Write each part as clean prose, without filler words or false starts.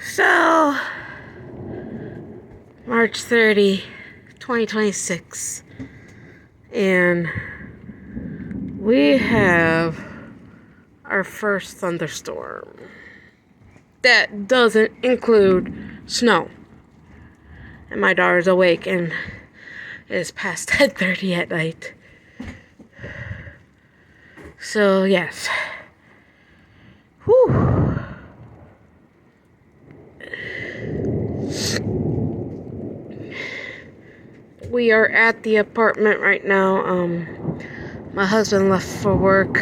So, March 30, 2026, and we have our first thunderstorm. That doesn't include snow. And my daughter's awake, and it is past 10:30 at night. So, yes. Whew. We are at the apartment right now. My husband left for work.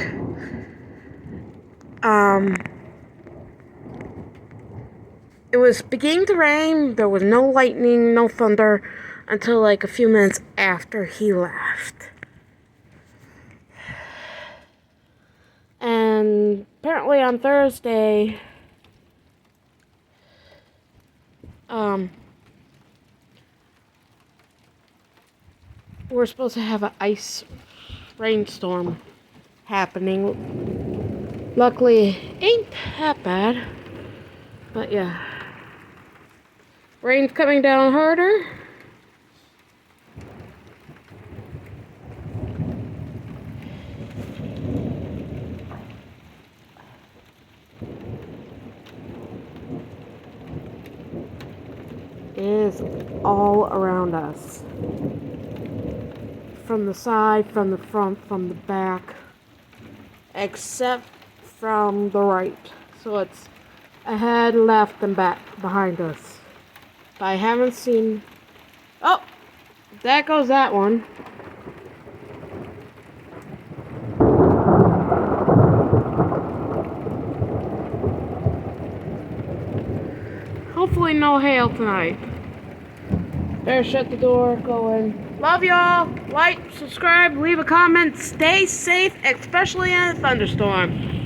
It was beginning to rain. There was no lightning, no thunder until like a few minutes after he left. And apparently on Thursday, we're supposed to have an ice rainstorm happening. Luckily, ain't that bad. But yeah. Rain's coming down harder. It is all around us. From the side, from the front, from the back. Except from the right. So it's ahead, left, and back behind us. But I haven't seen... Oh! That goes that one. Hopefully no hail tonight. Better shut the door, go in. Love y'all. Like, subscribe, leave a comment. Stay safe, especially in a thunderstorm.